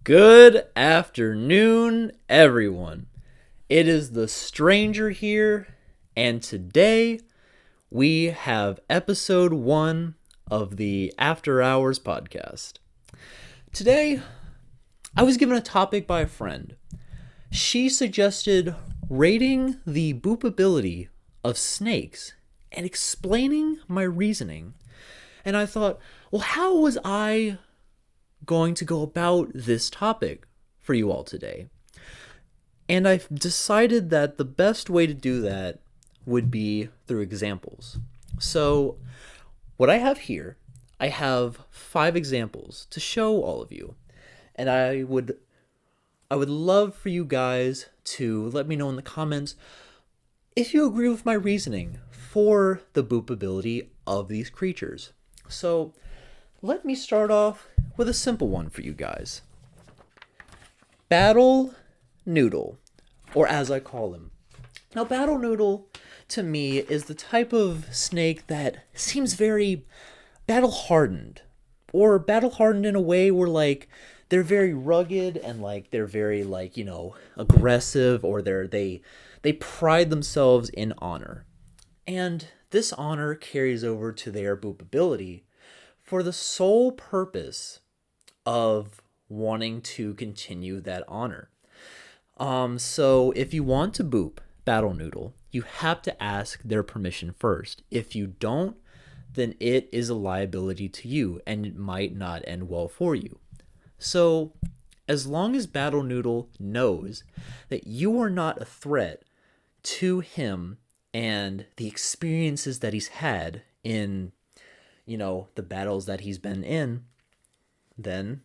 Good afternoon, everyone. It is the stranger here, and today we have episode 1 of the After Hours podcast. Today, I was given a topic by a friend. She suggested rating the boopability of snakes and explaining my reasoning. And I thought, well, how was I going to go about this topic for you all today? And I've decided that the best way to do that would be through examples. So what I have here, I have 5 examples to show all of you. And I would love for you guys to let me know in the comments if you agree with my reasoning for the boopability of these creatures. So let me start off with a simple one for you guys. Battle Noodle, or as I call him. Now, Battle Noodle, to me, is the type of snake that seems very battle-hardened. Or battle-hardened in a way where, they're very rugged and, they're very, aggressive, or they pride themselves in honor. And this honor carries over to their boopability for the sole purpose of wanting to continue that honor. So if you want to boop Battle Noodle, you have to ask their permission first. If you don't, then it is a liability to you, and it might not end well for you. So as long as Battle Noodle knows that you are not a threat to him and the experiences that he's had in, the battles that he's been in, then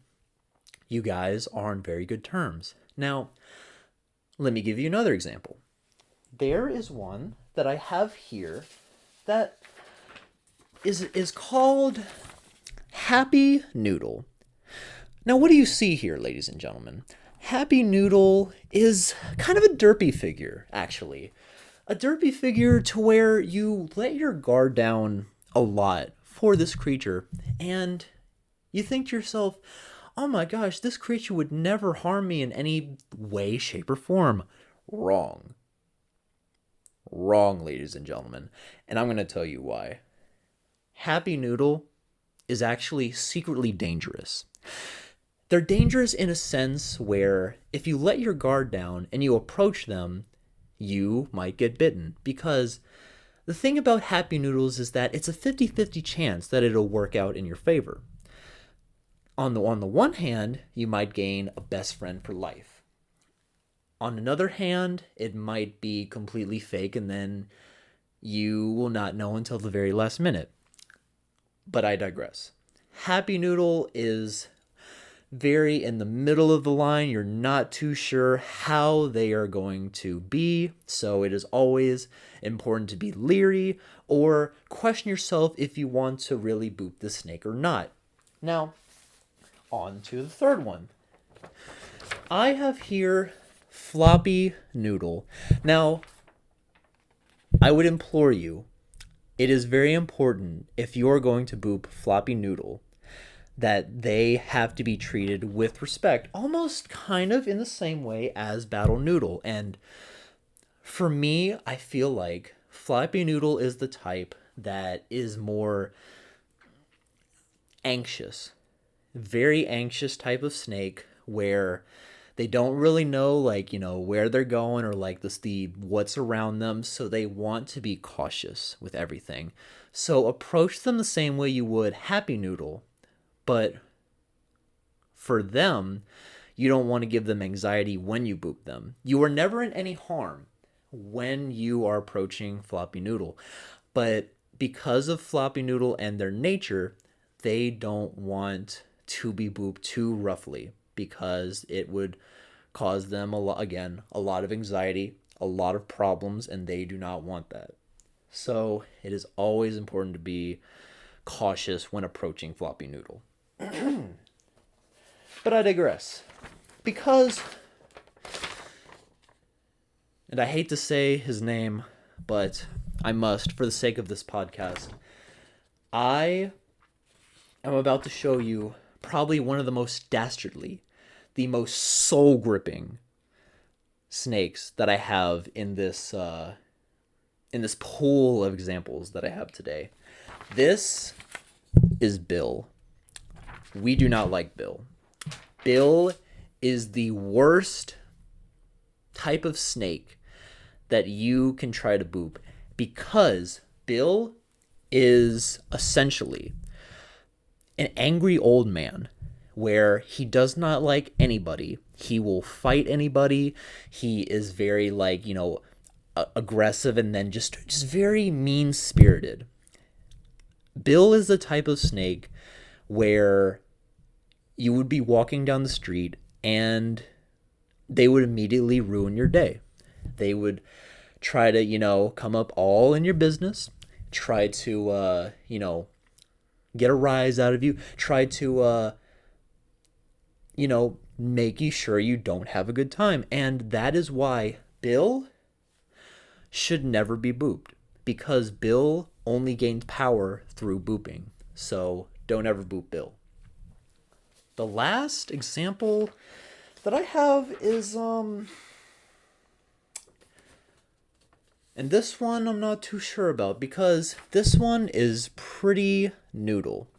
you guys are on very good terms. Now, let me give you another example. There is one that I have here that is called Happy Noodle. Now, what do you see here, ladies and gentlemen? Happy Noodle is kind of a derpy figure, actually. A derpy figure to where you let your guard down a lot for this creature, and you think to yourself, oh my gosh, this creature would never harm me in any way, shape, or form. Wrong. Wrong, ladies and gentlemen. And I'm going to tell you why. Happy Noodle is actually secretly dangerous. They're dangerous in a sense where if you let your guard down and you approach them, you might get bitten. Because the thing about Happy Noodles is that it's a 50-50 chance that it'll work out in your favor. On the one hand, you might gain a best friend for life. On another hand, it might be completely fake, and then you will not know until the very last minute. But I digress. Happy Noodle is very in the middle of the line. You're not too sure how they are going to be, so it is always important to be leery or question yourself if you want to really boop the snake or not. Now, on to the third one. I have here Floppy Noodle. Now, I would implore you, it is very important if you are going to boop Floppy Noodle that they have to be treated with respect, almost kind of in the same way as Battle Noodle. And for me, I feel like Floppy Noodle is the type that is more anxious. Very anxious type of snake where they don't really know where they're going or the what's around them, so they want to be cautious with everything. So approach them the same way you would Happy Noodle, but for them, you don't want to give them anxiety when you boop them. You are never in any harm when you are approaching Floppy Noodle, but because of Floppy Noodle and their nature, they don't want to be booped too roughly because it would cause them a lot of anxiety, a lot of problems, and they do not want that. So it is always important to be cautious when approaching Floppy Noodle. But I digress. Because, and I hate to say his name, but I must for the sake of this podcast, I am about to show you probably one of the most dastardly, the most soul gripping snakes that I have in this pool of examples that I have today. This is Bill. We do not like Bill. Bill is the worst type of snake that you can try to boop, because Bill is essentially an angry old man where he does not like anybody. He will fight anybody. He is very aggressive, and then just very mean-spirited. Bill is the type of snake where you would be walking down the street and they would immediately ruin your day. They would try to, come up all in your business, try to, get a rise out of you, try to, make you sure you don't have a good time. And that is why Bill should never be booped, because Bill only gains power through booping. So don't ever boop Bill. The last example that I have is, and this one I'm not too sure about, because this one is Pretty Noodle.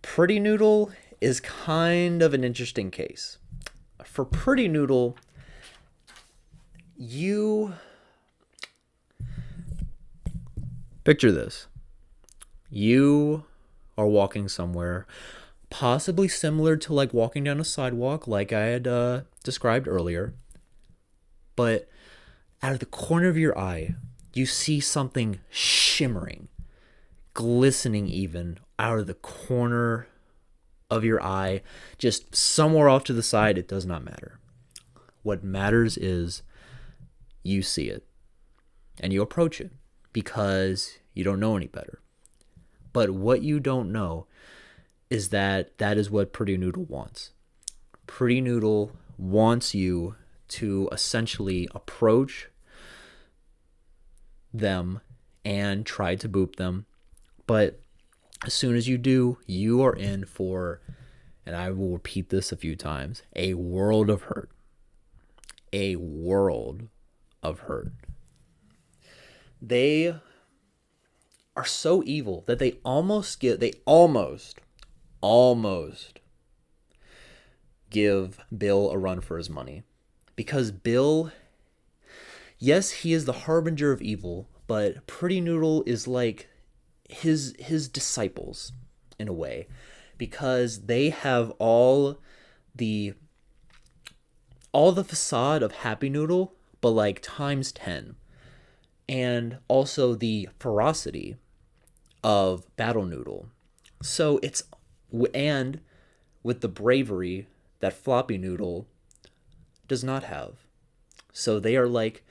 Pretty Noodle is kind of an interesting case. For Pretty Noodle, you picture this. You are walking somewhere, possibly similar to like walking down a sidewalk like I had described earlier, but out of the corner of your eye, you see something shimmering, glistening even, out of the corner of your eye, just somewhere off to the side. It does not matter. What matters is you see it and you approach it because you don't know any better. But what you don't know is that is what Pretty Noodle wants. Pretty Noodle wants you to essentially approach them and try to boop them. But as soon as you do, you are in for, and I will repeat this a few times, a world of hurt. A world of hurt. They are so evil that they almost give Bill a run for his money. Because Bill, yes, he is the harbinger of evil, but Pretty Noodle is like his disciples in a way, because they have all the facade of Happy Noodle, but like times 10, and also the ferocity of Battle Noodle. So and with the bravery that Floppy Noodle does not have. So they are like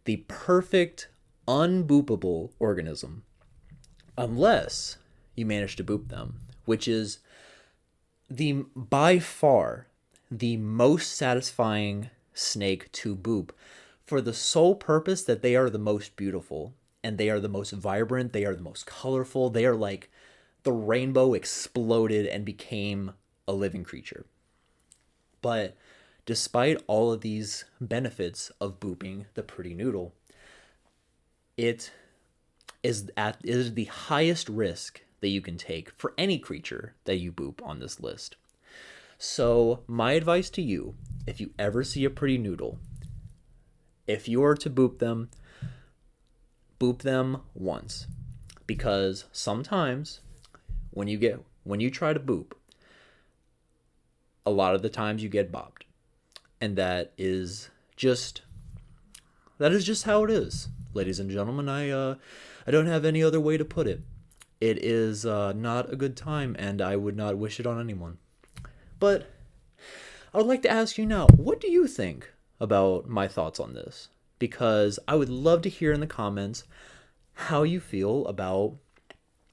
the perfect unboopable organism, unless you manage to boop them, which is by far the most satisfying snake to boop, for the sole purpose that they are the most beautiful, and they are the most vibrant, they are the most colorful, they are like the rainbow exploded and became a living creature. But despite all of these benefits of booping the Pretty Noodle, it is the highest risk that you can take for any creature that you boop on this list. So my advice to you, if you ever see a Pretty Noodle, if you are to boop them once, because sometimes when you try to boop, a lot of the times you get bopped, and that is just how it is, ladies and gentlemen. I don't have any other way to put it. It is not a good time, and I would not wish it on anyone. But I would like to ask you now, what do you think about my thoughts on this? Because I would love to hear in the comments how you feel about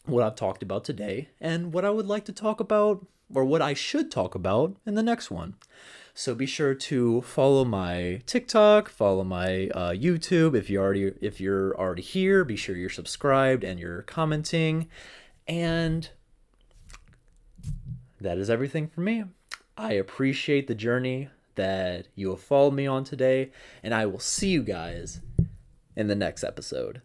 what I've talked about today, and what I would like to talk about, or what I should talk about in the next one. So be sure to follow my TikTok, follow my YouTube. If you're already here, be sure you're subscribed and you're commenting. And that is everything for me. I appreciate the journey that you have followed me on today, and I will see you guys in the next episode.